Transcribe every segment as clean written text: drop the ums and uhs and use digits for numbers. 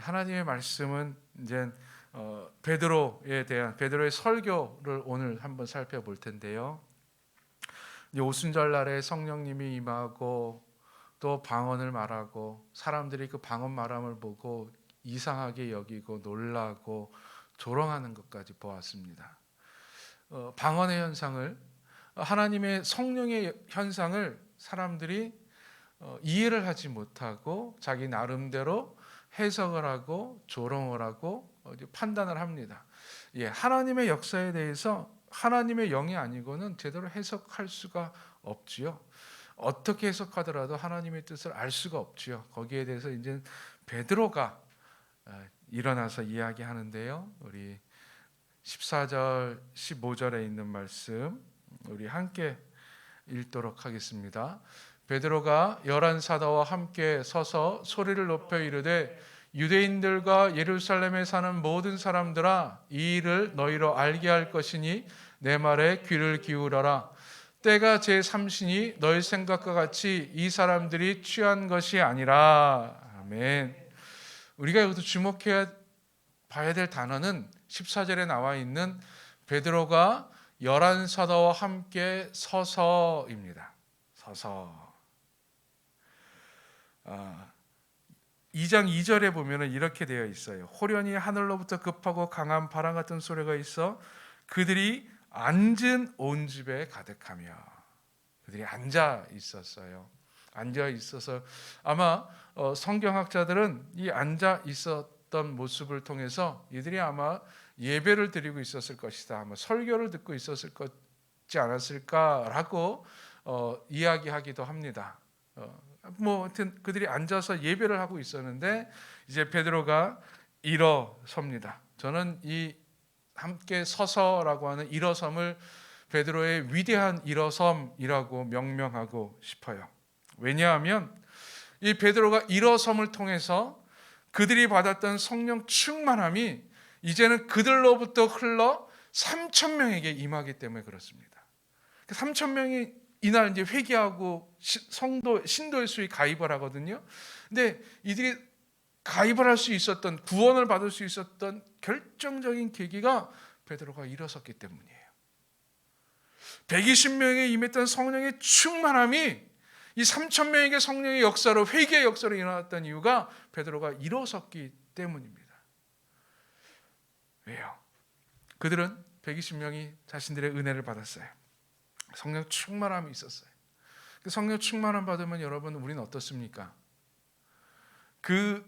하나님의 말씀은 이제 베드로에 대한 베드로의 설교를 오늘 한번 살펴볼 텐데요. 이제 오순절 날에 성령님이 임하고 또 방언을 말하고 사람들이 그 방언 말함을 보고 이상하게 여기고 놀라고 조롱하는 것까지 보았습니다. 방언의 현상을 하나님의 성령의 현상을 사람들이 이해를 하지 못하고 자기 나름대로 해석을 하고 조롱을 하고 판단을 합니다. 하나님의 역사에 대해서 하나님의 영이 아니고는 제대로 해석할 수가 없지요. 어떻게 해석하더라도 하나님의 뜻을 알 수가 없지요. 거기에 대해서 이제 베드로가 일어나서 이야기하는데요. 우리 14절, 15절에 있는 말씀 우리 함께 읽도록 하겠습니다. 베드로가 11 사도와 함께 서서 소리를 높여 이르되 유대인들과 예루살렘에 사는 모든 사람들아 이 일을 너희로 알게 할 것이니 내 말에 귀를 기울여라. 때가 제3시니 너희 생각과 같이 이 사람들이 취한 것이 아니라. 아멘. 우리가 여기서 주목해야 봐야 될 단어는 14절에 나와 있는 베드로가 11 사도와 함께 서서입니다. 서서. 2장 2절에 보면 이렇게 되어 있어요. 호련히 하늘로부터 급하고 강한 바람 같은 소리가 있어 그들이 앉은 온 집에 가득하며. 그들이 앉아 있었어요. 앉아 있어서 아마 성경학자들은 이 앉아 있었던 모습을 통해서 이들이 아마 예배를 드리고 있었을 것이다, 아마 설교를 듣고 있었을 것지 않았을까라고 이야기하기도 합니다. 하여튼 그들이 앉아서 예배를 하고 있었는데 이제 베드로가 일어섭니다. 저는 이 함께 서서라고 하는 일어섬을 베드로의 위대한 일어섬이라고 명명하고 싶어요. 왜냐하면 이 베드로가 일어섬을 통해서 그들이 받았던 성령 충만함이 이제는 그들로부터 흘러 3,000명에게 임하기 때문에 그렇습니다. 3,000명이 이날 이제 회개하고 신도의 수에 가입을 하거든요. 근데 이들이 가입을 할 수 있었던, 구원을 받을 수 있었던 결정적인 계기가 베드로가 일어섰기 때문이에요. 120명에 임했던 성령의 충만함이 이 3,000명에게 성령의 역사로, 회개의 역사로 일어났던 이유가 베드로가 일어섰기 때문입니다. 왜요? 그들은 120명이 자신들의 은혜를 받았어요. 성령 충만함이 있었어요. 그 성령 충만함 받으면 여러분, 우리는 어떻습니까? 그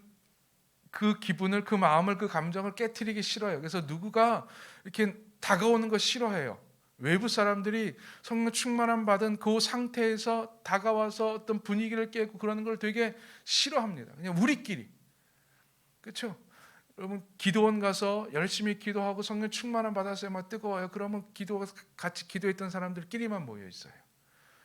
기분을, 그 마음을, 그 감정을 깨트리기 싫어요. 그래서 누구가 이렇게 다가오는 거 싫어해요. 외부 사람들이 성령 충만함 받은 그 상태에서 다가와서 어떤 분위기를 깨고 그러는 걸 되게 싫어합니다. 그냥 우리끼리. 그렇죠? 여러분, 기도원 가서 열심히 기도하고 성령 충만함 받았어요. 막 뜨거워요. 그러면 같이 기도했던 사람들끼리만 모여 있어요.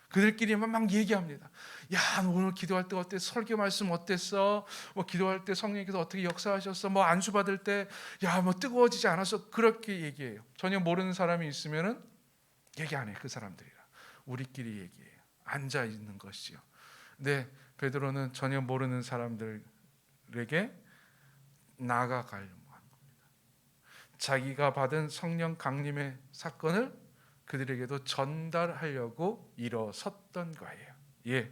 그들끼리만 막 얘기합니다. 야, 너 오늘 기도할 때 어땠어? 설교 말씀 어땠어? 뭐 기도할 때 성령께서 어떻게 역사하셨어? 뭐 안수 받을 때 야, 뭐 뜨거워지지 않았어? 그렇게 얘기해요. 전혀 모르는 사람이 있으면은 얘기 안 해요. 그 사람들이랑 우리끼리 얘기해요. 앉아 있는 것이요. 근데 베드로는 전혀 모르는 사람들에게 나아가려고 한 겁니다. 자기가 받은 성령 강림의 사건을 그들에게도 전달하려고 일어섰던 거예요.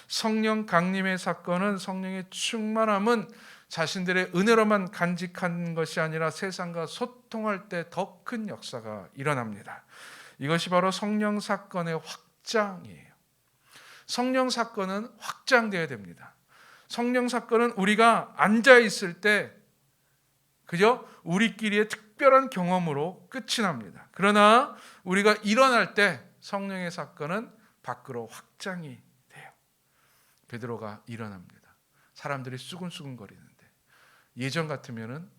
성령 강림의 사건은, 성령의 충만함은 자신들의 은혜로만 간직한 것이 아니라 세상과 소통할 때 더 큰 역사가 일어납니다. 이것이 바로 성령 사건의 확장이에요. 성령 사건은 확장되어야 됩니다. 성령 사건은 우리가 앉아 있을 때 그저 우리끼리의 특별한 경험으로 끝이 납니다. 그러나 우리가 일어날 때 성령의 사건은 밖으로 확장이 돼요. 베드로가 일어납니다. 사람들이 수근수근거리는데 예전 같으면은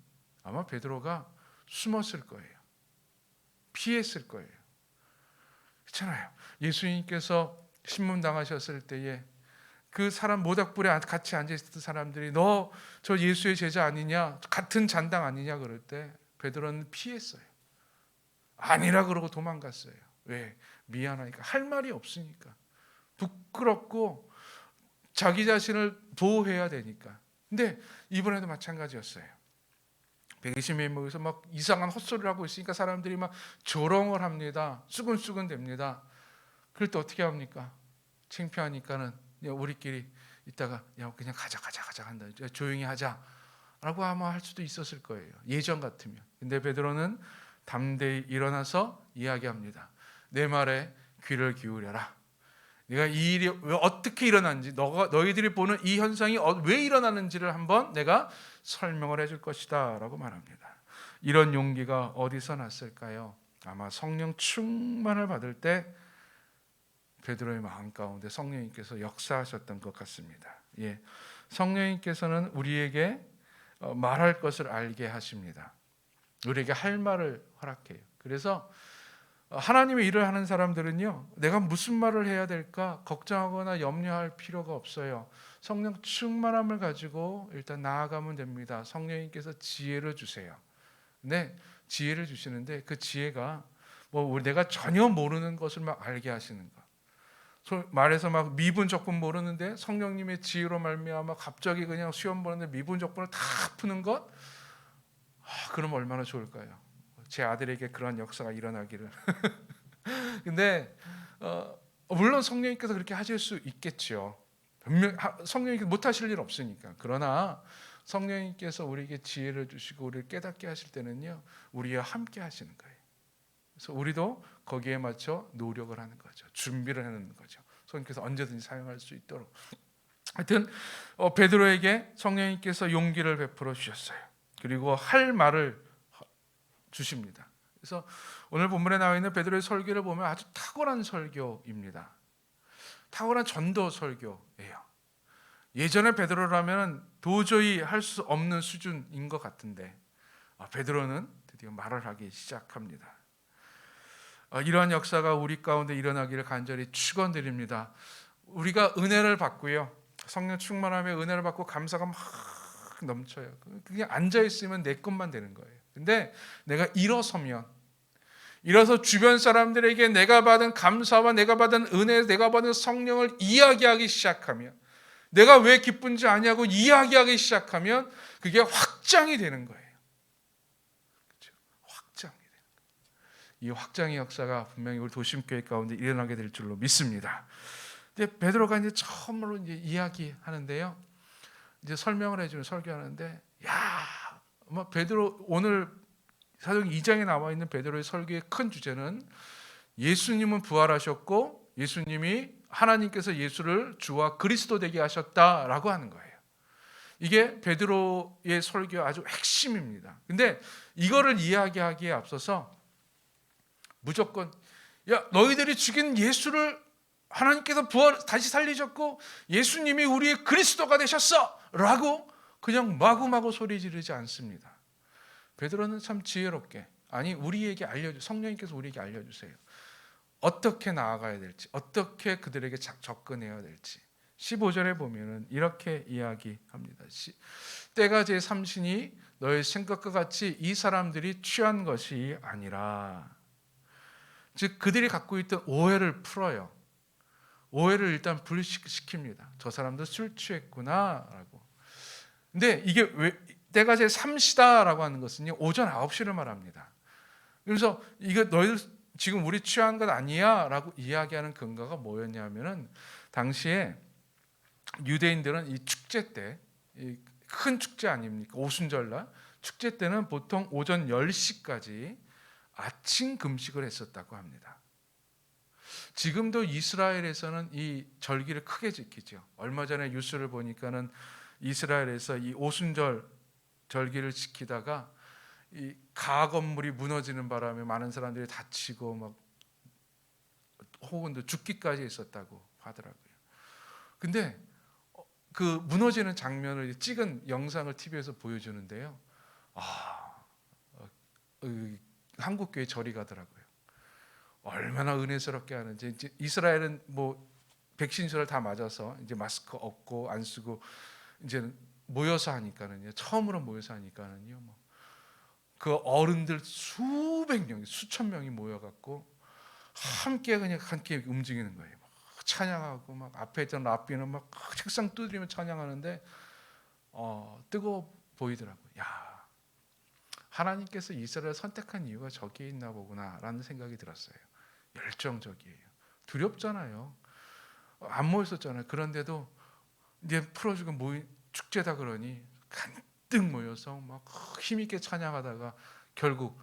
아마 베드로가 숨었을 거예요. 피했을 거예요. 그렇잖아요. 예수님께서 신문 당하셨을 때에 그 사람 모닥불에 같이 앉아있었던 사람들이 너 저 예수의 제자 아니냐, 같은 잔당 아니냐 그럴 때 베드로는 피했어요. 아니라 그러고 도망갔어요. 왜? 미안하니까, 할 말이 없으니까, 부끄럽고 자기 자신을 보호해야 되니까. 근데 이번에도 마찬가지였어요. 120명이 모여서 막 이상한 헛소리를 하고 있으니까 사람들이 막 조롱을 합니다. 수근수근 됩니다. 그럴 때 어떻게 합니까? 창피하니까는 우리끼리 있다가 야 그냥 가자 한다. 조용히 하자라고 아마 할 수도 있었을 거예요. 예전 같으면. 근데 베드로는 담대히 일어나서 이야기합니다. 내 말에 귀를 기울여라. 내가 이 일이 어떻게 일어난지, 너희들이 보는 이 현상이 왜 일어나는지를 한번 내가 설명을 해줄 것이다 라고 말합니다. 이런 용기가 어디서 났을까요? 아마 성령 충만을 받을 때 베드로의 마음 가운데 성령님께서 역사하셨던 것 같습니다. 예, 성령님께서는 우리에게 말할 것을 알게 하십니다. 우리에게 할 말을 허락해요. 그래서 하나님의 일을 하는 사람들은요, 내가 무슨 말을 해야 될까 걱정하거나 염려할 필요가 없어요. 성령 충만함을 가지고 일단 나아가면 됩니다. 성령님께서 지혜를 주세요. 네, 지혜를 주시는데 그 지혜가 내가 전혀 모르는 것을 막 알게 하시는 것. 말해서 막 미분적분 모르는데 성령님의 지혜로 말미암아 갑자기 그냥 시험 보는데 미분적분을 다 푸는 것. 그럼 얼마나 좋을까요? 제 아들에게 그런 역사가 일어나기를. 근데 물론 성령님께서 그렇게 하실 수 있겠죠. 분명 성령님께서 못하실 일 없으니까. 그러나 성령님께서 우리에게 지혜를 주시고 우리를 깨닫게 하실 때는요, 우리와 함께 하시는 거예요. 그래서 우리도 거기에 맞춰 노력을 하는 거죠. 준비를 하는 거죠. 성령님께서 언제든지 사용할 수 있도록. 하여튼 베드로에게 성령님께서 용기를 베풀어 주셨어요. 그리고 할 말을 주십니다. 그래서 오늘 본문에 나와 있는 베드로의 설교를 보면 아주 탁월한 설교입니다. 탁월한 전도 설교예요. 예전에 베드로라면 도저히 할 수 없는 수준인 것 같은데 베드로는 드디어 말을 하기 시작합니다. 이러한 역사가 우리 가운데 일어나기를 간절히 축원드립니다. 우리가 은혜를 받고요, 성령 충만함에 은혜를 받고 감사가 막 넘쳐요. 그냥 앉아 있으면 내 것만 되는 거예요. 근데 내가 일어서 주변 사람들에게 내가 받은 감사와 내가 받은 은혜, 내가 받은 성령을 이야기하기 시작하면, 내가 왜 기쁜지 아냐고 이야기하기 시작하면 그게 확장이 되는 거예요. 그렇죠? 확장이 되는 거예요. 이 확장의 역사가 분명히 우리 도심교회 가운데 일어나게 될 줄로 믿습니다. 근데 베드로가 이제 처음으로 이제 이야기하는데요, 이제 설명을 해주는 설교하는데, 베드로 오늘 사도행 2장에 나와 있는 베드로의 설교의 큰 주제는 예수님은 부활하셨고 예수님이 하나님께서 예수를 주와 그리스도 되게 하셨다라고 하는 거예요. 이게 베드로의 설교의 아주 핵심입니다. 근데 이거를 이야기하기에 앞서서 무조건 너희들이 죽인 예수를 하나님께서 다시 살리셨고 예수님이 우리의 그리스도가 되셨어 라고 그냥 마구마구 소리 지르지 않습니다. 베드로는 참 지혜롭게, 우리에게 성령님께서 우리에게 알려주세요. 어떻게 나아가야 될지, 어떻게 그들에게 접근해야 될지. 15절에 보면은 이렇게 이야기합니다. 때가 제 삼신이 너의 생각과 같이 이 사람들이 취한 것이 아니라, 즉 그들이 갖고 있던 오해를 풀어요. 오해를 일단 불식시킵니다. 저 사람도 술 취했구나라고. 근데 이게 왜 때가 제 3시다라고 하는 것은요, 오전 9시를 말합니다. 그래서 이거 너희들 지금 우리 취한 것 아니야 라고 이야기하는 근거가 뭐였냐면은, 당시에 유대인들은 이 축제 때, 큰 축제 아닙니까? 오순절날 축제 때는 보통 오전 10시까지 아침 금식을 했었다고 합니다. 지금도 이스라엘에서는 이 절기를 크게 지키죠. 얼마 전에 뉴스를 보니까는 이스라엘에서 이 오순절 절기를 지키다가 이 가건물이 무너지는 바람에 많은 사람들이 다치고 막 혹은 또 죽기까지 했었다고 하더라고요. 근데 그 무너지는 장면을 찍은 영상을 TV에서 보여주는데요. 한국 교회 절이 가더라고요. 얼마나 은혜스럽게 하는지. 이제 이스라엘은 백신수를 다 맞아서 이제 마스크 없고 안 쓰고 이제 모여서 하니까는요. 처음으로 모여서 하니까는요. 그 어른들 수백 명, 수천 명이 모여갖고 함께 움직이는 거예요. 찬양하고 막 앞에 있던 랍비는 막 책상 두드리며 찬양하는데 뜨거워 보이더라고요. 야, 하나님께서 이스라엘을 선택한 이유가 저기에 있나 보구나라는 생각이 들었어요. 열정적이에요. 두렵잖아요. 안 모였었잖아요. 그런데도 이제 풀어주고 축제다 그러니 간뜩 모여서 막 힘있게 찬양하다가 결국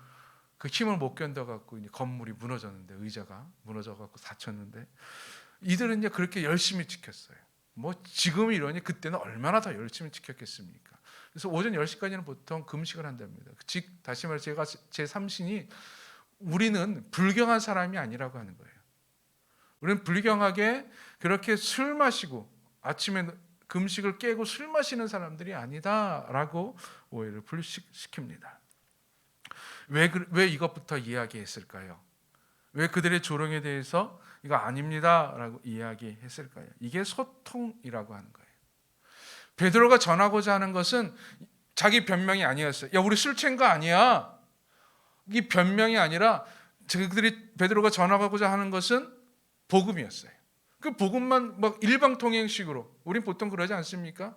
그 힘을 못 견뎌갖고 건물이 무너졌는데, 의자가 무너져갖고 다쳤는데, 이들은 이제 그렇게 열심히 지켰어요. 뭐 지금 이러니 그때는 얼마나 더 열심히 지켰겠습니까? 그래서 오전 10시까지는 보통 금식을 한답니다. 즉 다시 말해 제가 제 삼신이 우리는 불경한 사람이 아니라고 하는 거예요. 우리는 불경하게 그렇게 술 마시고 아침에 금식을 깨고 술 마시는 사람들이 아니다라고 오해를 불식시킵니다. 왜 이것부터 이야기했을까요? 왜 그들의 조롱에 대해서 이거 아닙니다라고 이야기했을까요? 이게 소통이라고 하는 거예요. 베드로가 전하고자 하는 것은 자기 변명이 아니었어요. 야, 우리 술 취한 거 아니야. 이 변명이 아니라 그들이 베드로가 전하고자 하는 것은 복음이었어요. 그 복음만 막 일방통행식으로, 우린 보통 그러지 않습니까?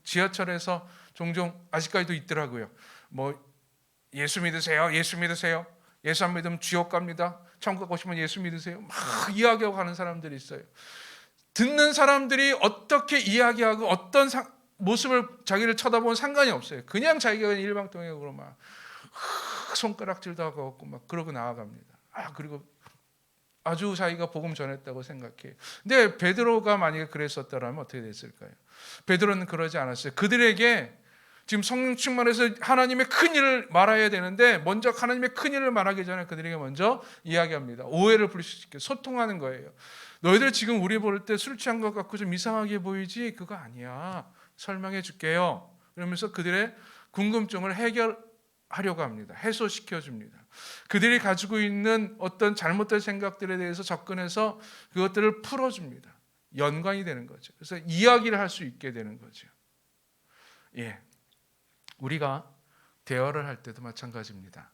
지하철에서 종종 아직까지도 있더라고요. 뭐 예수 믿으세요. 예수 믿으세요. 예수 안 믿으면 지옥 갑니다. 천국 가시면 예수 믿으세요. 막 이야기하고 가는 사람들이 있어요. 듣는 사람들이 어떻게 이야기하고 어떤 모습을 자기를 쳐다보면 상관이 없어요. 그냥 자기가 일방통행으로 막 손가락질도 하고 막 그러고 나아갑니다. 그리고 아주 자기가 복음 전했다고 생각해요. 근데 베드로가 만약에 그랬었다면 어떻게 됐을까요? 베드로는 그러지 않았어요. 그들에게 지금 성령 충만해서 하나님의 큰 일을 말해야 되는데 먼저 하나님의 큰 일을 말하기 전에 그들에게 먼저 이야기합니다. 오해를 불식시켜 소통하는 거예요. 너희들 지금 우리 볼 때 술 취한 것 같고 좀 이상하게 보이지? 그거 아니야. 설명해 줄게요. 그러면서 그들의 궁금증을 해결하려고 합니다. 해소시켜 줍니다. 그들이 가지고 있는 어떤 잘못된 생각들에 대해서 접근해서 그것들을 풀어줍니다. 연관이 되는 거죠. 그래서 이야기를 할 수 있게 되는 거죠. 예. 우리가 대화를 할 때도 마찬가지입니다.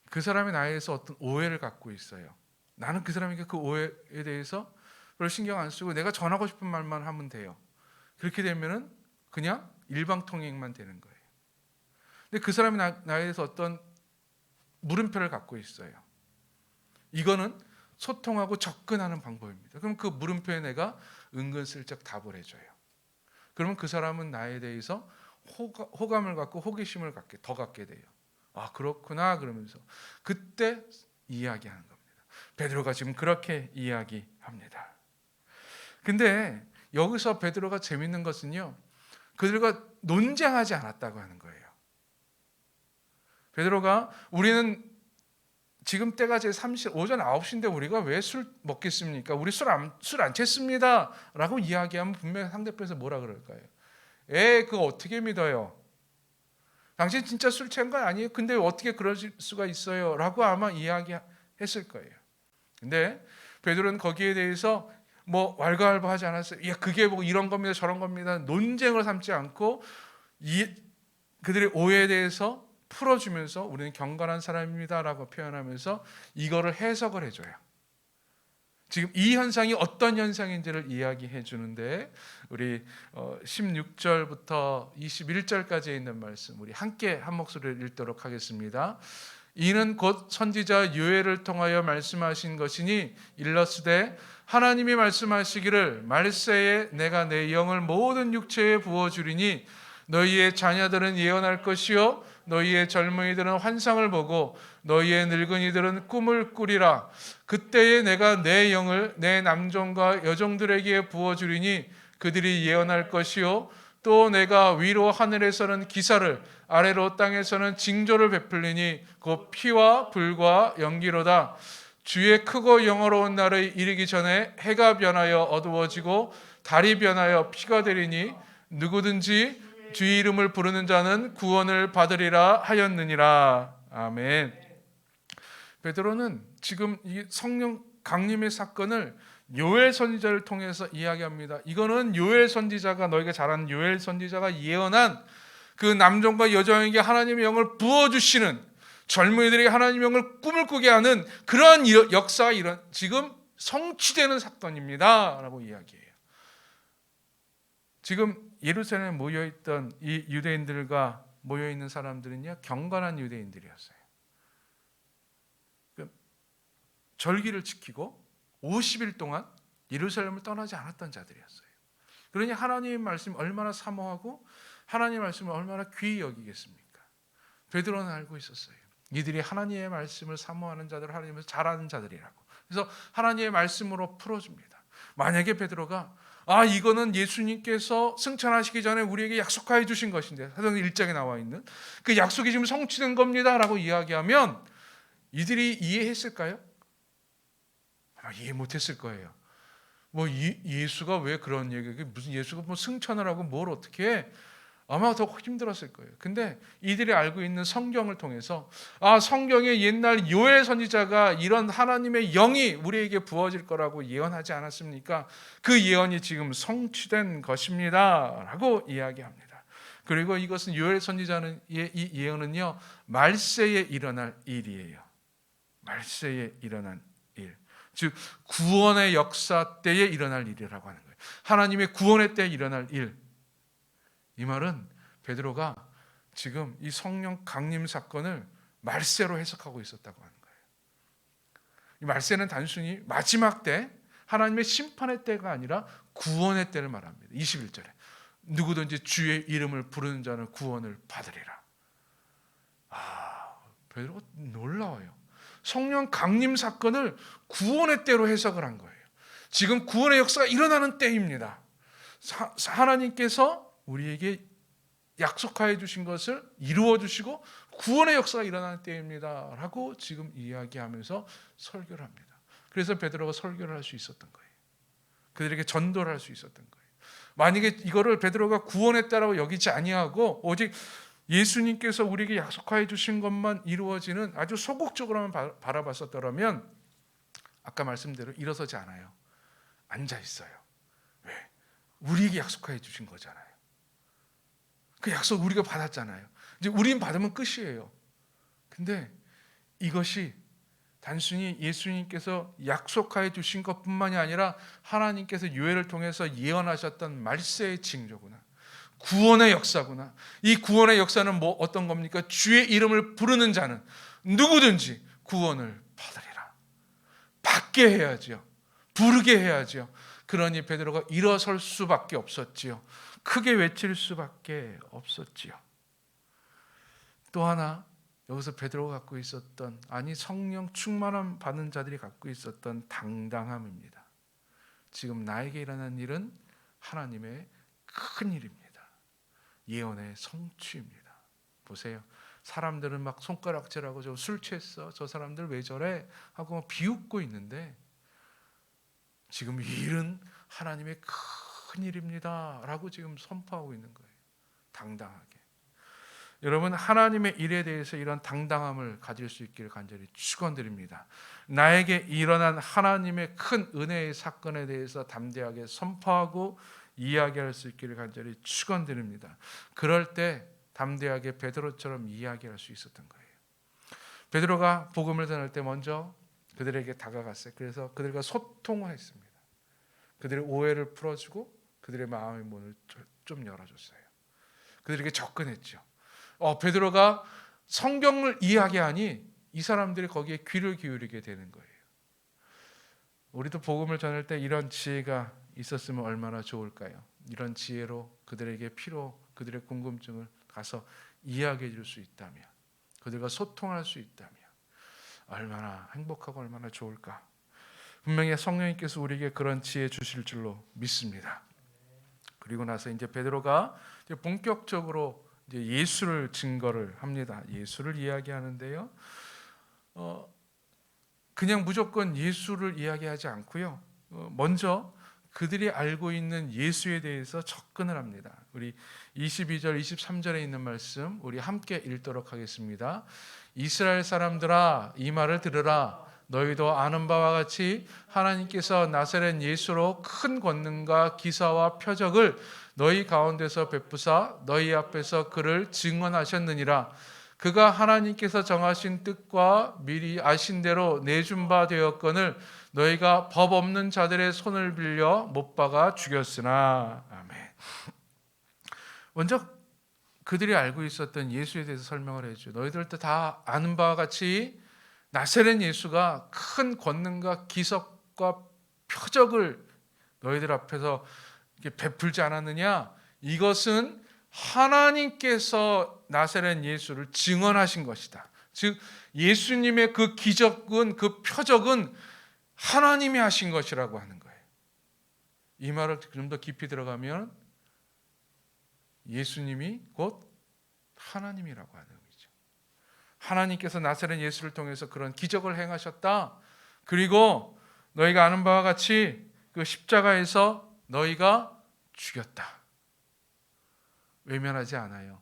그 사람이 나에 대해서 어떤 오해를 갖고 있어요. 나는 그 사람에게 그 오해에 대해서 별로 신경 안 쓰고 내가 전하고 싶은 말만 하면 돼요. 그렇게 되면은 그냥 일방통행만 되는 거예요. 근데 그 사람이 나에 대해서 어떤 물음표를 갖고 있어요. 이거는 소통하고 접근하는 방법입니다. 그럼 그 물음표에 내가 은근슬쩍 답을 해줘요. 그러면 그 사람은 나에 대해서 호감을 갖고 호기심을 더 갖게 돼요. 아, 그렇구나. 그러면서 그때 이야기하는 겁니다. 베드로가 지금 그렇게 이야기합니다. 근데 여기서 베드로가 재밌는 것은요, 그들과 논쟁하지 않았다고 하는 거예요. 베드로가 우리는 지금 때가 제 오전 9시인데 우리가 왜 술 먹겠습니까? 우리 술 안 챘습니다 라고 이야기하면 분명히 상대편에서 뭐라 그럴까요? 그거 어떻게 믿어요? 당신 진짜 술 취한 거 아니에요? 근데 어떻게 그럴 수가 있어요? 라고 아마 이야기했을 거예요. 근데 베드로는 거기에 대해서 뭐 왈가왈부하지 않았어요. 야, 그게 뭐 이런 겁니다 저런 겁니다 논쟁을 삼지 않고 그들의 오해에 대해서 풀어주면서 우리는 경건한 사람입니다 라고 표현하면서 이거를 해석을 해줘요. 지금 이 현상이 어떤 현상인지를 이야기해 주는데 우리 16절부터 21절까지에 있는 말씀 우리 함께 한 목소리를 읽도록 하겠습니다. 이는 곧 선지자 요엘을 통하여 말씀하신 것이니 일러스되 하나님이 말씀하시기를 말세에 내가 내 영을 모든 육체에 부어주리니 너희의 자녀들은 예언할 것이요 너희의 젊은이들은 환상을 보고 너희의 늙은이들은 꿈을 꾸리라. 그때에 내가 내 영을 내 남종과 여종들에게 부어주리니 그들이 예언할 것이요 또 내가 위로 하늘에서는 기사를 아래로 땅에서는 징조를 베풀리니 곧 피와 불과 연기로다. 주의 크고 영화로운 날이 이르기 전에 해가 변하여 어두워지고 달이 변하여 피가 되리니 누구든지 주의 이름을 부르는 자는 구원을 받으리라 하였느니라. 아멘. 베드로는 지금 이 성령 강림의 사건을 요엘 선지자를 통해서 이야기합니다. 이거는 요엘 선지자가 너희가 잘 아는 요엘 선지자가 예언한 그 남종과 여종에게 하나님의 영을 부어주시는 젊은이들에게 하나님의 영을 꿈을 꾸게 하는 그러한 역사가 지금 성취되는 사건입니다 라고 이야기해요. 지금 예루살렘에 모여있던 이 유대인들과 모여있는 사람들은요, 경건한 유대인들이었어요. 절기를 지키고 50일 동안 예루살렘을 떠나지 않았던 자들이었어요. 그러니 하나님의 말씀 얼마나 사모하고 하나님의 말씀을 얼마나 귀히 여기겠습니까? 베드로는 알고 있었어요. 이들이 하나님의 말씀을 사모하는 자들, 하나님을 잘 아는 자들이라고. 그래서 하나님의 말씀으로 풀어줍니다. 만약에 베드로가 이거는 예수님께서 승천하시기 전에 우리에게 약속하여 주신 것인데, 사도행전 1장에 나와 있는 그 약속이 지금 성취된 겁니다 라고 이야기하면 이들이 이해했을까요? 아마 이해 못했을 거예요. 예수가 왜 그런 얘기, 무슨 예수가 승천을 하고 뭘 어떻게 해? 아마 더 힘들었을 거예요. 근데 이들이 알고 있는 성경을 통해서 성경에 옛날 요엘 선지자가 이런 하나님의 영이 우리에게 부어질 거라고 예언하지 않았습니까? 그 예언이 지금 성취된 것입니다 라고 이야기합니다. 그리고 이것은 요엘 선지자는 이 예언은요, 말세에 일어날 일이에요. 말세에 일어난 일, 즉 구원의 역사 때에 일어날 일이라고 하는 거예요. 하나님의 구원의 때에 일어날 일. 이 말은 베드로가 지금 이 성령 강림 사건을 말세로 해석하고 있었다고 하는 거예요. 이 말세는 단순히 마지막 때, 하나님의 심판의 때가 아니라 구원의 때를 말합니다. 21절에 누구든지 주의 이름을 부르는 자는 구원을 받으리라. 베드로가 놀라워요. 성령 강림 사건을 구원의 때로 해석을 한 거예요. 지금 구원의 역사가 일어나는 때입니다. 하나님께서 우리에게 약속하여 주신 것을 이루어 주시고 구원의 역사가 일어나는 때입니다 라고 지금 이야기하면서 설교를 합니다. 그래서 베드로가 설교를 할 수 있었던 거예요. 그들에게 전도를 할 수 있었던 거예요. 만약에 이거를 베드로가 구원의 때라고 여기지 아니하고 오직 예수님께서 우리에게 약속하여 주신 것만 이루어지는 아주 소극적으로만 바라봤었더라면 아까 말씀대로 일어서지 않아요. 앉아 있어요. 왜? 우리에게 약속하여 주신 거잖아요. 그 약속 우리가 받았잖아요. 이제 우린 받으면 끝이에요. 근데 이것이 단순히 예수님께서 약속하여 주신 것뿐만이 아니라 하나님께서 요엘을 통해서 예언하셨던 말세의 징조구나. 구원의 역사구나. 이 구원의 역사는 어떤 겁니까? 주의 이름을 부르는 자는 누구든지 구원을 받으리라. 받게 해야지요. 부르게 해야지요. 그러니 베드로가 일어설 수밖에 없었지요. 크게 외칠 수밖에 없었지요. 또 하나, 여기서 베드로가 갖고 있었던, 성령 충만함 받는 자들이 갖고 있었던 당당함입니다. 지금 나에게 일어난 일은 하나님의 큰 일입니다. 예언의 성취입니다. 보세요. 사람들은 막 손가락질하고 저 술 취했어, 저 사람들 왜 저래 하고 비웃고 있는데 지금 이 일은 하나님의 큰 일입니다 라고 지금 선포하고 있는 거예요. 당당하게. 여러분, 하나님의 일에 대해서 이런 당당함을 가질 수 있기를 간절히 축원드립니다. 나에게 일어난 하나님의 큰 은혜의 사건에 대해서 담대하게 선포하고 이야기할 수 있기를 간절히 축원드립니다. 그럴 때 담대하게 베드로처럼 이야기할 수 있었던 거예요. 베드로가 복음을 전할 때 먼저 그들에게 다가갔어요. 그래서 그들과 소통했습니다. 그들의 오해를 풀어주고 그들의 마음의 문을 좀 열어줬어요. 그들에게 접근했죠. 베드로가 성경을 이야기하니 이 사람들이 거기에 귀를 기울이게 되는 거예요. 우리도 복음을 전할 때 이런 지혜가 있었으면 얼마나 좋을까요? 이런 지혜로 그들에게 그들의 궁금증을 가서 이야기해 줄 수 있다면, 그들과 소통할 수 있다면 얼마나 행복하고 얼마나 좋을까. 분명히 성령님께서 우리에게 그런 지혜 주실 줄로 믿습니다. 그리고 나서 이제 베드로가 이제 본격적으로 이제 예수를 증거를 합니다. 예수를 이야기하는데요. 그냥 무조건 예수를 이야기하지 않고요. 먼저 그들이 알고 있는 예수에 대해서 접근을 합니다. 우리 22절, 23절에 있는 말씀 우리 함께 읽도록 하겠습니다. 이스라엘 사람들아, 이 말을 들으라. 너희도 아는 바와 같이 하나님께서 나사렛 예수로 큰 권능과 기사와 표적을 너희 가운데서 베푸사 너희 앞에서 그를 증언하셨느니라. 그가 하나님께서 정하신 뜻과 미리 아신 대로 내준 바 되었거늘 너희가 법 없는 자들의 손을 빌려 못 박아 죽였으나. 아멘. 먼저 그들이 알고 있었던 예수에 대해서 설명을 해줘. 너희들도 다 아는 바와 같이 나사렛 예수가 큰 권능과 기적과 표적을 너희들 앞에서 베풀지 않았느냐? 이것은 하나님께서 나사렛 예수를 증언하신 것이다. 즉 예수님의 그 기적은, 그 표적은 하나님이 하신 것이라고 하는 거예요. 이 말을 좀 더 깊이 들어가면 예수님이 곧 하나님이라고 하는 의미죠. 하나님께서 나사렛 예수를 통해서 그런 기적을 행하셨다. 그리고 너희가 아는 바와 같이 그 십자가에서 너희가 죽였다. 외면하지 않아요.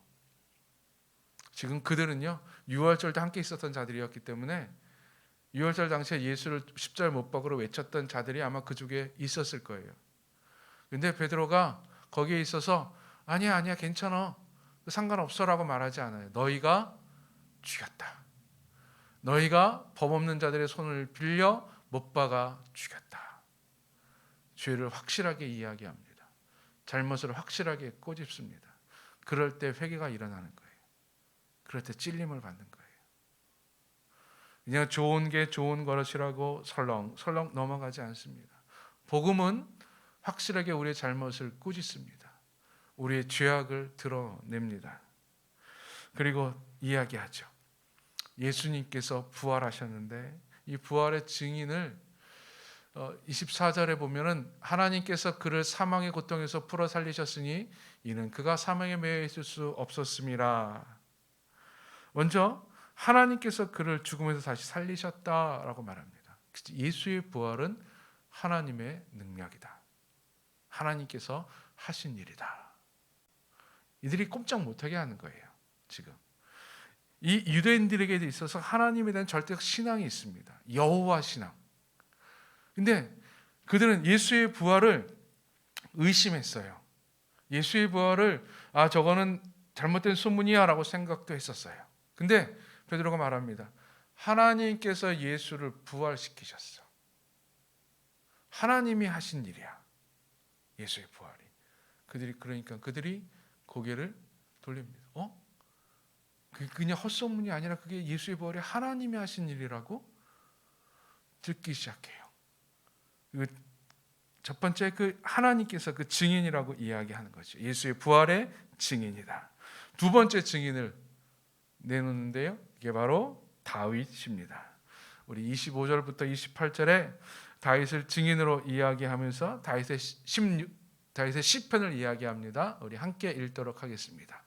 지금 그들은요, 유월절도 함께 있었던 자들이었기 때문에 유월절 당시에 예수를 십자가에 못 박으러 외쳤던 자들이 아마 그 중에 있었을 거예요. 근데 베드로가 거기에 있어서 아니야 괜찮아, 상관없어라고 말하지 않아요. 너희가 죽였다. 너희가 법 없는 자들의 손을 빌려 못 박아 죽였다. 죄를 확실하게 이야기합니다. 잘못을 확실하게 꼬집습니다. 그럴 때 회개가 일어나는 거예요. 그럴 때 찔림을 받는 거예요. 그냥 좋은 게 좋은 것이라고 설렁설렁 넘어가지 않습니다. 복음은 확실하게 우리의 잘못을 꾸짖습니다. 우리의 죄악을 드러냅니다. 그리고 이야기하죠. 예수님께서 부활하셨는데 이 부활의 증인을 24절에 보면은 하나님께서 그를 사망의 고통에서 풀어 살리셨으니 이는 그가 사망에 매여 있을 수 없었음이라. 먼저 하나님께서 그를 죽음에서 다시 살리셨다라고 말합니다. 예수의 부활은 하나님의 능력이다. 하나님께서 하신 일이다. 이들이 꼼짝 못하게 하는 거예요. 지금 이 유대인들에게 있어서 하나님에 대한 절대적 신앙이 있습니다. 여호와 신앙. 근데 그들은 예수의 부활을 의심했어요. 예수의 부활을 저거는 잘못된 소문이야 라고 생각도 했었어요. 근데 베드로가 말합니다. 하나님께서 예수를 부활시키셨어. 하나님이 하신 일이야. 예수의 부활이. 그들이 고개를 돌립니다. 그냥 헛소문이 아니라 그게 예수의 부활이 하나님이 하신 일이라고 듣기 시작해요. 첫 번째 그 하나님께서 그 증인이라고 이야기하는 거죠. 예수의 부활의 증인이다. 두 번째 증인을 내놓는데요. 이게 바로 다윗입니다. 우리 25절부터 28절에 다윗을 증인으로 이야기하면서 다윗의 시편을 이야기합니다. 우리 함께 읽도록 하겠습니다.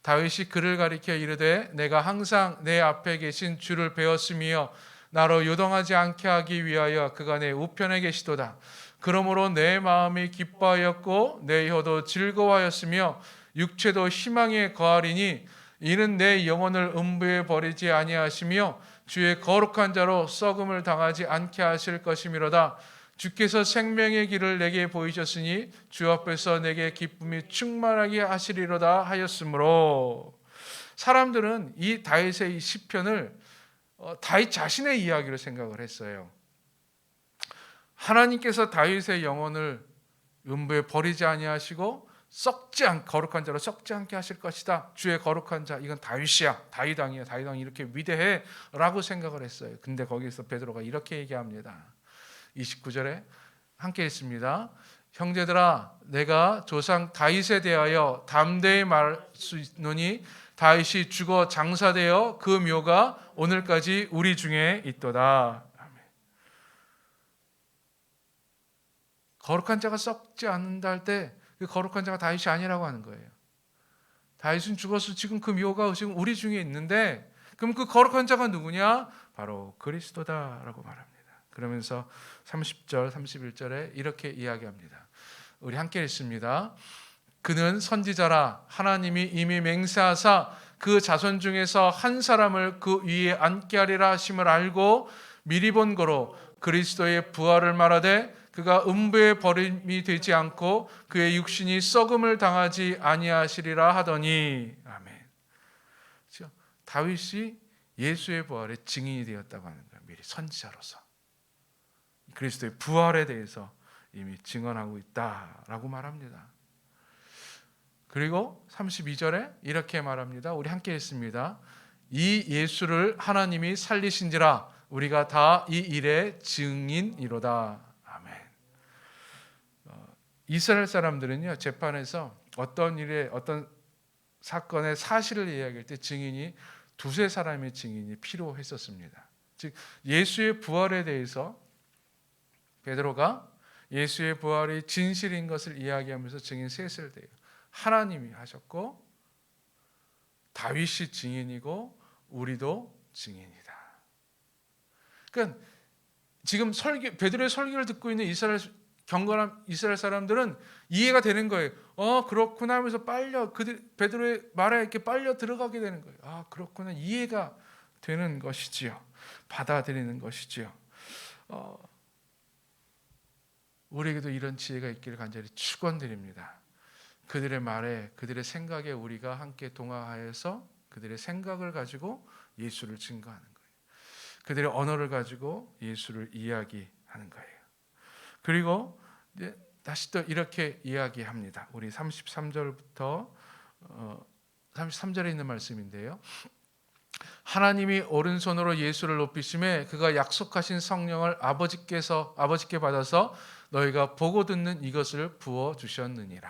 다윗이 그를 가리켜 이르되 내가 항상 내 앞에 계신 주를 배웠으며 나로 요동하지 않게 하기 위하여 그가 내 우편에 계시도다. 그러므로 내 마음이 기뻐하였고 내 혀도 즐거워하였으며 육체도 희망에 거하리니 이는 내 영혼을 음부에 버리지 아니하시며 주의 거룩한 자로 썩음을 당하지 않게 하실 것이미로다. 주께서 생명의 길을 내게 보이셨으니 주 앞에서 내게 기쁨이 충만하게 하시리로다 하였으므로. 사람들은 이 다윗의 이 시편을 다윗 자신의 이야기로 생각을 했어요. 하나님께서 다윗의 영혼을 음부에 버리지 아니하시고 거룩한 자로 썩지 않게 하실 것이다. 주의 거룩한 자, 이건 다윗이야. 다윗왕이야. 다윗왕이 이렇게 위대해 라고 생각을 했어요. 근데 거기서 베드로가 이렇게 얘기합니다. 29절에 함께 읽습니다. 형제들아, 내가 조상 다윗에 대하여 담대히 말할 수 있노니 다윗이 죽어 장사되어 그 묘가 오늘까지 우리 중에 있도다. 아멘. 거룩한 자가 썩지 않는다 할 때 그 거룩한 자가 다윗이 아니라고 하는 거예요. 다윗은 죽어서 지금 그 묘가 지금 우리 중에 있는데 그럼 그 거룩한 자가 누구냐? 바로 그리스도다라고 말합니다. 그러면서 30절, 31절에 이렇게 이야기합니다. 우리 함께 읽습니다. 그는 선지자라 하나님이 이미 맹세하사 그 자손 중에서 한 사람을 그 위에 앉게 하리라 하심을 알고 미리 본 거로 그리스도의 부활을 말하되 그가 음부에 버림이 되지 않고 그의 육신이 썩음을 당하지 아니하시리라 하더니. 아멘. 다윗이 예수의 부활의 증인이 되었다고 하는 거예요. 미리 선지자로서 그리스도의 부활에 대해서 이미 증언하고 있다라고 말합니다. 그리고 32절에 이렇게 말합니다. 우리 함께 읽습니다. 이 예수를 하나님이 살리신지라 우리가 다 이 일의 증인이로다. 아멘. 이스라엘 사람들은요, 재판에서 어떤 일에 어떤 사건의 사실을 이야기할 때 증인이 두세 사람의 증인이 필요했었습니다. 즉 예수의 부활에 대해서 베드로가 예수의 부활이 진실인 것을 이야기하면서 증인 셋을 대요. 하나님이 하셨고 다윗이 증인이고 우리도 증인이다. 그러니까 지금 베드로의 설교를 듣고 있는 경건한 이스라엘 사람들은 이해가 되는 거예요. 그렇구나 하면서 베드로의 말에 이렇게 빨려 들어가게 되는 거예요. 그렇구나, 이해가 되는 것이지요. 받아들이는 것이지요. 우리에게도 이런 지혜가 있기를 간절히 축원드립니다. 그들의 말에, 그들의 생각에 우리가 함께 동화하여서 그들의 생각을 가지고 예수를 증거하는 거예요. 그들의 언어를 가지고 예수를 이야기하는 거예요. 그리고 이제 다시 또 이렇게 이야기합니다. 우리 33절부터 33절에 있는 말씀인데요. 하나님이 오른손으로 예수를 높이심에 그가 약속하신 성령을 아버지께 받아서 너희가 보고 듣는 이것을 부어 주셨느니라.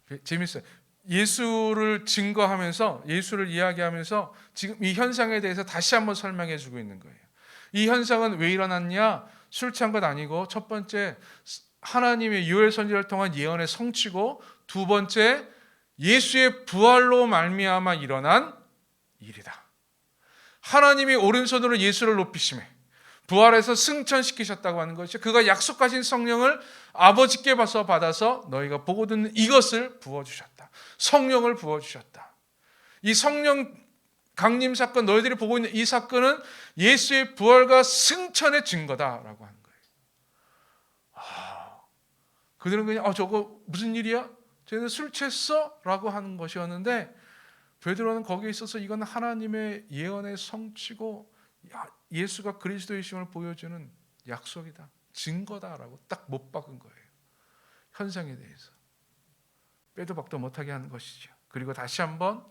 아멘. 재밌어요. 예수를 증거하면서, 예수를 이야기하면서 지금 이 현상에 대해서 다시 한번 설명해 주고 있는 거예요. 이 현상은 왜 일어났냐? 술 취한 것 아니고, 첫 번째 하나님의 요엘 선지자를 통한 예언의 성취고, 두 번째 예수의 부활로 말미암아 일어난 일이다. 하나님이 오른손으로 예수를 높이심에 부활해서 승천시키셨다고 하는 것이, 그가 약속하신 성령을 아버지께 받아서 너희가 보고 듣는 이것을 부어주셨다. 성령을 부어주셨다. 이 성령 강림 사건, 너희들이 보고 있는 이 사건은 예수의 부활과 승천의 증거다라고 하는 거예요. 그들은 그냥 저거 무슨 일이야? 쟤는 술 취했어? 라고 하는 것이었는데, 베드로는 거기에 있어서 이건 하나님의 예언의 성취고 예수가 그리스도이심을 보여주는 약속이다, 증거다라고 딱 못 박은 거예요. 현상에 대해서 빼도 박도 못하게 하는 것이죠. 그리고 다시 한번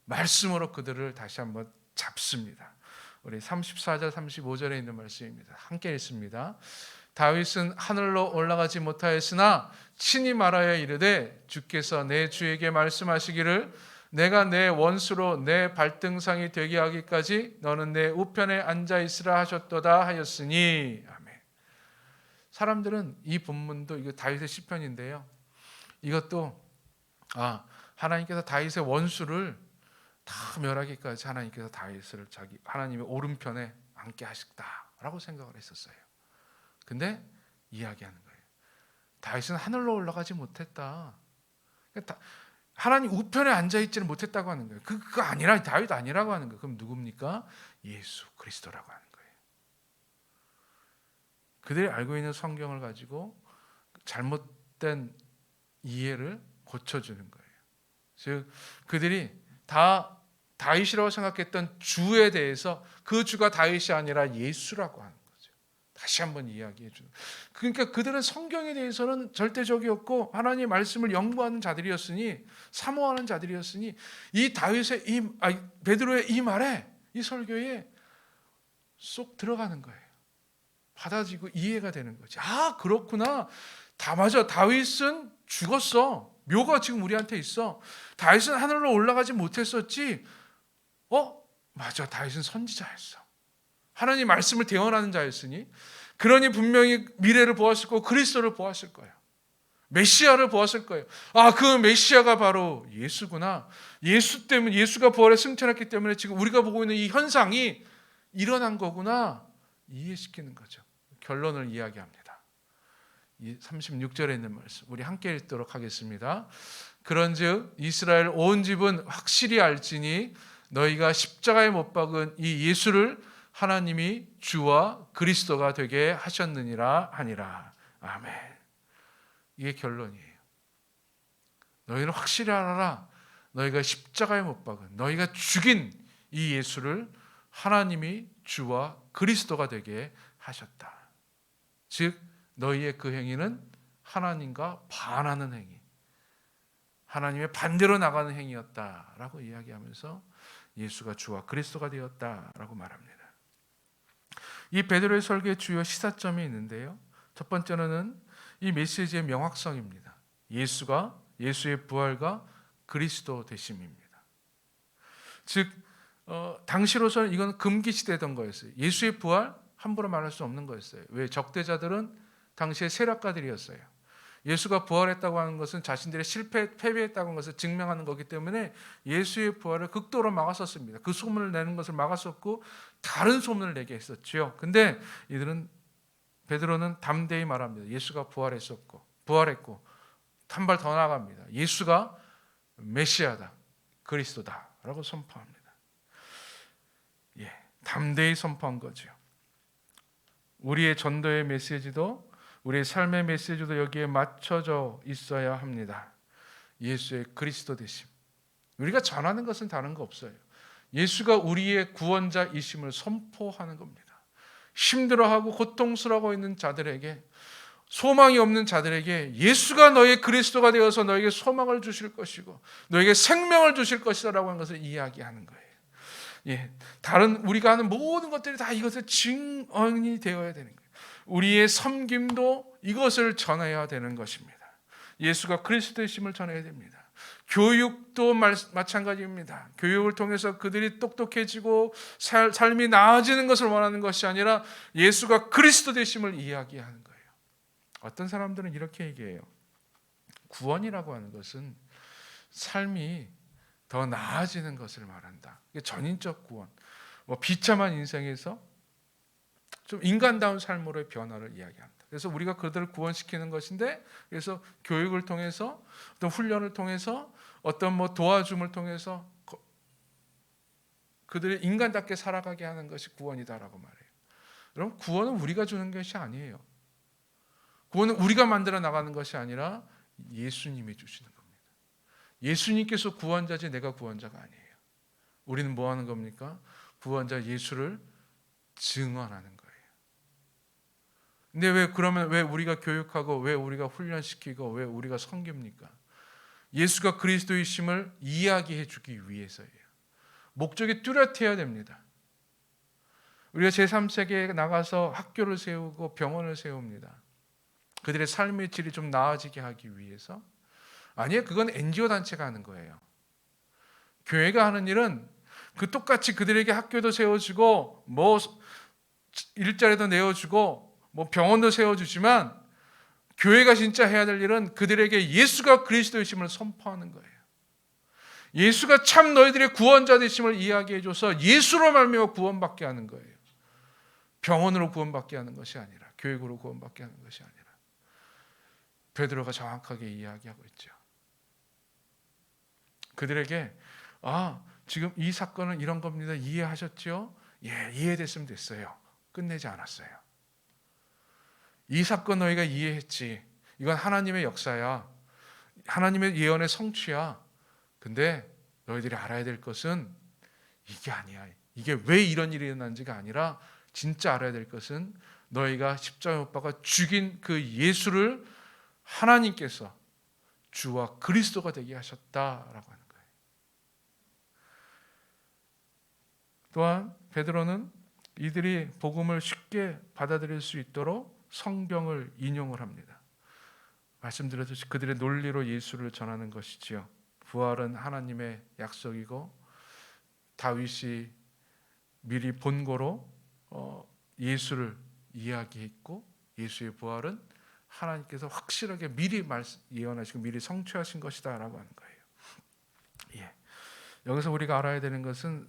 말씀으로 그들을 다시 한번 잡습니다. 우리 34절 35절에 있는 말씀입니다. 함께 읽습니다. 다윗은 하늘로 올라가지 못하였으나 친히 말하여 이르되 주께서 내 주에게 말씀하시기를 내가 내 원수로 내 발등상이 되게 하기까지 너는 내 우편에 앉아 있으라 하셨도다 하였으니. 아멘. 사람들은 이 본문도, 이거 다윗의 시편인데요, 이것도 하나님께서 다윗의 원수를 다 멸하기까지 하나님께서 다윗을 하나님의 오른편에 앉게 하셨다라고 생각을 했었어요. 근데 이야기하는 거예요. 다윗은 하늘로 올라가지 못했다. 하나님 우편에 앉아있지는 못했다고 하는 거예요. 그거 아니라, 다윗 아니라고 하는 거예요. 그럼 누굽니까? 예수 그리스도라고 하는 거예요. 그들이 알고 있는 성경을 가지고 잘못된 이해를 고쳐주는 거예요. 즉 그들이 다 다윗이라고 생각했던 주에 대해서 그 주가 다윗이 아니라 예수라고 하는 거죠. 다시 한번 이야기해 주는. 그러니까 그들은 성경에 대해서는 절대적이었고 하나님의 말씀을 연구하는 자들이었으니, 사모하는 자들이었으니, 이 다윗의 베드로의 이 말에, 이 설교에 쏙 들어가는 거예요. 받아지고 이해가 되는 거지. 그렇구나. 다 맞아. 다윗은 죽었어. 묘가 지금 우리한테 있어. 다윗은 하늘로 올라가지 못했었지. 맞아. 다윗은 선지자였어. 하나님 말씀을 대언하는 자였으니, 그러니 분명히 미래를 보았을 거고 그리스도를 보았을 거예요. 메시아를 보았을 거예요. 그 메시아가 바로 예수구나. 예수 때문에, 예수가 부활에 승천했기 때문에 지금 우리가 보고 있는 이 현상이 일어난 거구나. 이해시키는 거죠. 결론을 이야기합니다. 36절에 있는 말씀 우리 함께 읽도록 하겠습니다. 그런즉 이스라엘 온 집은 확실히 알지니 너희가 십자가에 못 박은 이 예수를 하나님이 주와 그리스도가 되게 하셨느니라 하니라. 아멘. 이게 결론이에요. 너희는 확실히 알아라. 너희가 십자가에 못 박은, 너희가 죽인 이 예수를 하나님이 주와 그리스도가 되게 하셨다. 즉 너희의 그 행위는 하나님과 반하는 행위, 하나님의 반대로 나가는 행위였다라고 이야기하면서 예수가 주와 그리스도가 되었다라고 말합니다. 이 베드로의 설교의 주요 시사점이 있는데요. 첫 번째로는 이 메시지의 명확성입니다. 예수의 부활과 그리스도 되심입니다. 즉 당시로서는 이건 금기시되던 거였어요. 예수의 부활 함부로 말할 수 없는 거였어요. 왜? 적대자들은 당시의 세력가들이었어요. 예수가 부활했다고 하는 것은 자신들의 패배했다고 하는 것을 증명하는 거기 때문에 예수의 부활을 극도로 막았었습니다. 그 소문을 내는 것을 막았었고 다른 소문을 내게 했었죠. 근데 베드로는 담대히 말합니다. 예수가 부활했고 한 발 더 나아갑니다. 예수가 메시아다, 그리스도다라고 선포합니다. 담대히 선포한 거죠. 우리의 전도의 메시지도 우리의 삶의 메시지도 여기에 맞춰져 있어야 합니다. 예수의 그리스도 되심. 우리가 전하는 것은 다른 거 없어요. 예수가 우리의 구원자이심을 선포하는 겁니다. 힘들어하고 고통스러워 있는 자들에게, 소망이 없는 자들에게 예수가 너의 그리스도가 되어서 너에게 소망을 주실 것이고 너에게 생명을 주실 것이라고 하는 것을 이야기하는 거예요. 다른 우리가 하는 모든 것들이 다 이것의 증언이 되어야 되는 거예요. 우리의 섬김도 이것을 전해야 되는 것입니다. 예수가 그리스도이심을 전해야 됩니다. 교육도 마찬가지입니다. 교육을 통해서 그들이 똑똑해지고 삶이 나아지는 것을 원하는 것이 아니라 예수가 그리스도 되심을 이야기하는 거예요. 어떤 사람들은 이렇게 얘기해요. 구원이라고 하는 것은 삶이 더 나아지는 것을 말한다. 전인적 구원, 비참한 인생에서 좀 인간다운 삶으로의 변화를 이야기합니다. 그래서 우리가 그들을 구원시키는 것인데, 그래서 교육을 통해서, 어떤 훈련을 통해서, 어떤 도와줌을 통해서 그들이 인간답게 살아가게 하는 것이 구원이다라고 말해요. 여러분, 구원은 우리가 주는 것이 아니에요. 구원은 우리가 만들어 나가는 것이 아니라 예수님이 주시는 겁니다. 예수님께서 구원자지 내가 구원자가 아니에요. 우리는 뭐 하는 겁니까? 구원자 예수를 증언하는 거예요. 근데 그러면 왜 우리가 교육하고 왜 우리가 훈련시키고 왜 우리가 섬깁니까? 예수가 그리스도이심을 이야기해 주기 위해서예요. 목적이 뚜렷해야 됩니다. 우리가 제3세계에 나가서 학교를 세우고 병원을 세웁니다. 그들의 삶의 질이 좀 나아지게 하기 위해서? 아니에요. 그건 NGO 단체가 하는 거예요. 교회가 하는 일은 똑같이 그들에게 학교도 세워주고 일자리도 내어주고 병원도 세워주지만, 교회가 진짜 해야 될 일은 그들에게 예수가 그리스도이심을 선포하는 거예요. 예수가 참 너희들의 구원자 되심을 이야기해줘서 예수로 말미암아 구원받게 하는 거예요. 병원으로 구원받게 하는 것이 아니라, 교육으로 구원받게 하는 것이 아니라. 베드로가 정확하게 이야기하고 있죠. 그들에게 지금 이 사건은 이런 겁니다. 이해하셨죠? 이해됐으면 됐어요. 끝내지 않았어요. 이 사건 너희가 이해했지. 이건 하나님의 역사야. 하나님의 예언의 성취야. 근데 너희들이 알아야 될 것은 이게 아니야. 이게 왜 이런 일이 일어난지가 아니라, 진짜 알아야 될 것은 너희가 십자가에 못 박아 죽인 그 예수를 하나님께서 주와 그리스도가 되게 하셨다라고 하는 거예요. 또한 베드로는 이들이 복음을 쉽게 받아들일 수 있도록 성경을 인용을 합니다. 말씀드렸듯이 그들의 논리로 예수를 전하는 것이지요. 부활은 하나님의 약속이고 다윗이 미리 본고로 예수를 이야기했고, 예수의 부활은 하나님께서 확실하게 미리 예언하시고 미리 성취하신 것이다라고 하는 거예요. 여기서 우리가 알아야 되는 것은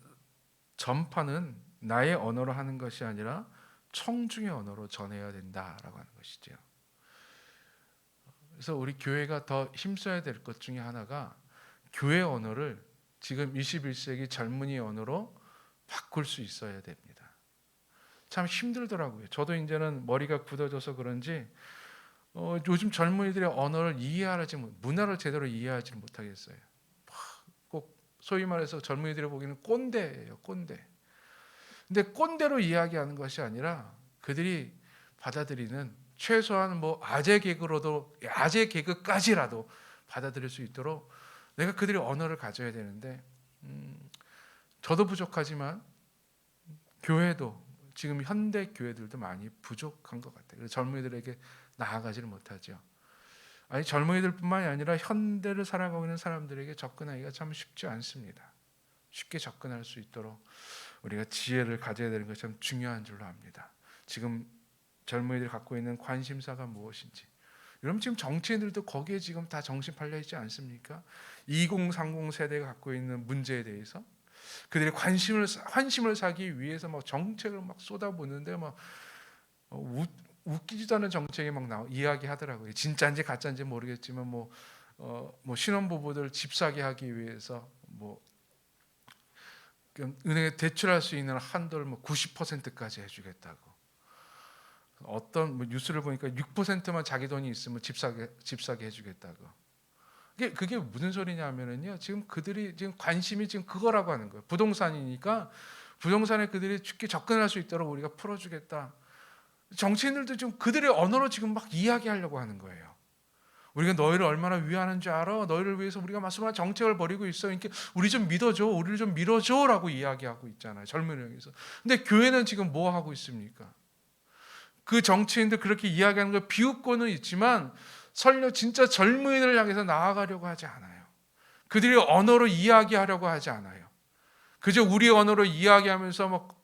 전파는 나의 언어로 하는 것이 아니라 청중의 언어로 전해야 된다라고 하는 것이죠. 그래서 우리 교회가 더 힘써야 될 것 중에 하나가 교회 언어를 지금 21세기 젊은이 언어로 바꿀 수 있어야 됩니다. 참 힘들더라고요. 저도 이제는 머리가 굳어져서 그런지 요즘 젊은이들의 언어를 문화를 제대로 이해하지 못하겠어요. 꼭 소위 말해서 젊은이들이 보기에는 꼰대예요, 꼰대. 근데 꼰대로 이야기하는 것이 아니라 그들이 받아들이는 최소한 아재 개그까지라도 받아들일 수 있도록 내가 그들의 언어를 가져야 되는데 저도 부족하지만 교회도 지금 현대 교회들도 많이 부족한 것 같아요. 그래서 젊은이들에게 나아가지를 못하죠. 아니 젊은이들뿐만이 아니라 현대를 살아가고 있는 사람들에게 접근하기가 참 쉽지 않습니다. 쉽게 접근할 수 있도록 우리가 지혜를 가져야 되는 것이 참 중요한 줄로 압니다. 지금 젊은이들이 갖고 있는 관심사가 무엇인지, 여러분 지금 정치인들도 거기에 지금 다 정신 팔려 있지 않습니까? 2030 세대가 갖고 있는 문제에 대해서 그들이 환심을 사기 위해서 막 정책을 막 쏟아붓는데 막 웃기지도 않은 정책이 막 이야기하더라고요. 진짜인지 가짜인지 모르겠지만 뭐 신혼부부들 집 사게 하기 위해서 뭐 은행에 대출할 수 있는 한도를 뭐 90%까지 해주겠다고. 어떤 뭐 뉴스를 보니까 6%만 자기 돈이 있으면 집 사게 해주겠다고. 그게 무슨 소리냐면은요. 지금 그들이 지금 관심이 지금 그거라고 하는 거예요. 부동산이니까 부동산에 그들이 쉽게 접근할 수 있도록 우리가 풀어주겠다. 정치인들도 지금 그들의 언어로 지금 막 이야기하려고 하는 거예요. 우리가 너희를 얼마나 위하는 줄 알아? 너희를 위해서 우리가 마지막 정책을 벌이고 있어. 그러니까 우리 좀 믿어줘, 우리를 좀 밀어줘라고 이야기하고 있잖아요. 젊은이에서. 근데 교회는 지금 뭐 하고 있습니까? 그 정치인들 그렇게 이야기하는 걸 비웃고는 있지만 설령 진짜 젊은이들을 향해서 나아가려고 하지 않아요. 그들이 언어로 이야기하려고 하지 않아요. 그저 우리 언어로 이야기하면서 막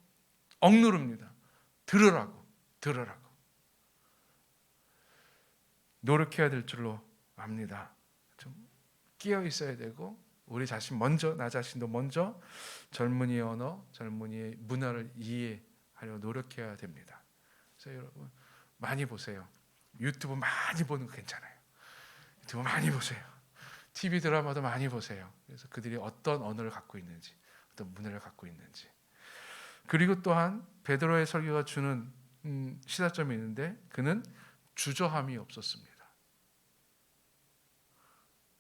억누릅니다. 들으라고. 노력해야 될 줄로 압니다. 좀 끼어 있어야 되고 우리 자신 먼저, 나 자신도 먼저 젊은이의 언어, 젊은이의 문화를 이해하려 노력해야 됩니다. 그래서 여러분 많이 보세요. 유튜브 많이 보는 거 괜찮아요. 유튜브 많이 보세요. TV 드라마도 많이 보세요. 그래서 그들이 어떤 언어를 갖고 있는지, 어떤 문화를 갖고 있는지. 그리고 또한 베드로의 설교가 주는 시사점이 있는데 그는 주저함이 없었습니다.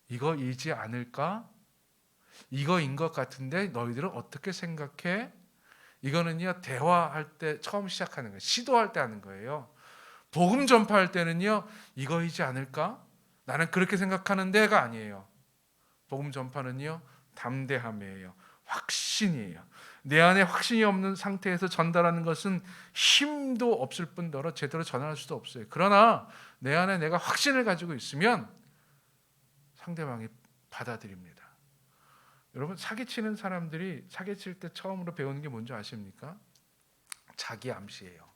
이거이지 않을까? 이거인 것 같은데 너희들은 어떻게 생각해? 이거는요 대화할 때 처음 시작하는 거예요. 시도할 때 하는 거예요. 복음 전파할 때는요 이거이지 않을까? 나는 그렇게 생각하는데가 아니에요. 복음 전파는요 담대함이에요. 확신이에요. 내 안에 확신이 없는 상태에서 전달하는 것은 힘도 없을 뿐더러 제대로 전할 수도 없어요. 그러나 내 안에 내가 확신을 가지고 있으면 상대방이 받아들입니다. 여러분 사기치는 사람들이 사기칠 때 처음으로 배우는 게 뭔지 아십니까? 자기 암시예요.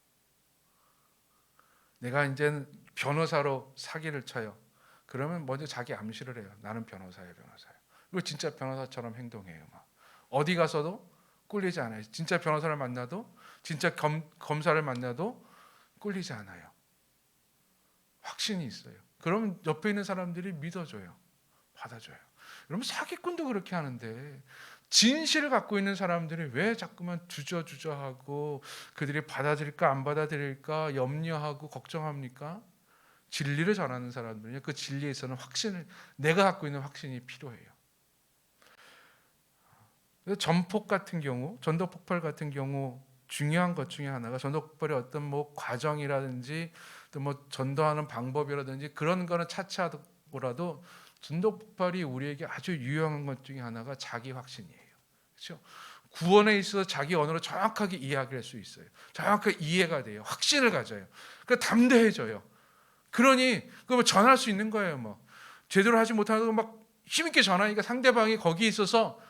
내가 이제 변호사로 사기를 쳐요. 그러면 먼저 자기 암시를 해요. 나는 변호사예요. 그리고 진짜 변호사처럼 행동해요. 막. 어디 가서도 꿀리지 않아요. 진짜 변호사를 만나도, 진짜 검사를 만나도 꿀리지 않아요. 확신이 있어요. 그러면 옆에 있는 사람들이 믿어줘요. 받아줘요. 여러분 사기꾼도 그렇게 하는데 진실을 갖고 있는 사람들이 왜 자꾸만 주저하고 그들이 받아들일까 안 받아들일까 염려하고 걱정합니까? 진리를 전하는 사람들은요 그 진리에서는 확신을, 내가 갖고 있는 확신이 필요해요. 전폭 같은 경우, 전도폭발 같은 경우 중요한 것 중에 하나가 전도폭발의 어떤 뭐 과정이라든지 또 뭐 전도하는 방법이라든지 그런 거는 차치하더라도 전도폭발이 우리에게 아주 유용한 것 중에 하나가 자기 확신이에요. 그렇죠? 구원에 있어서 자기 언어로 정확하게 이야기할 수 있어요. 정확하게 이해가 돼요. 확신을 가져요. 그러니까 담대해져요. 그러니 그거 전할 수 있는 거예요. 뭐 제대로 하지 못하고 막 힘있게 전하니까 상대방이 거기에 있어서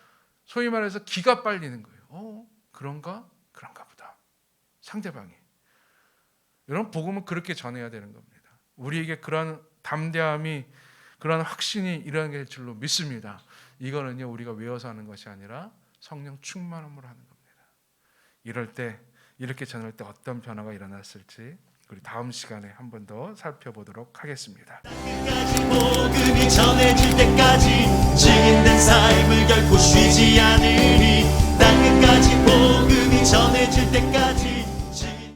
소위 말해서 기가 빨리는 거예요. 그런가 보다. 상대방이. 여러분 복음은 그렇게 전해야 되는 겁니다. 우리에게 그런 담대함이, 그런 확신이 일어날 줄로 믿습니다. 이거는요 우리가 외워서 하는 것이 아니라 성령 충만함으로 하는 겁니다. 이럴 때, 이렇게 전할 때 어떤 변화가 일어났을지 우리 다음 시간에 한 번 더 살펴보도록 하겠습니다. 끝까지 복음이 전해질 때까지 증인된 삶을 결코 쉬지 않으니 땅 끝까지 복음이 전해질 때까지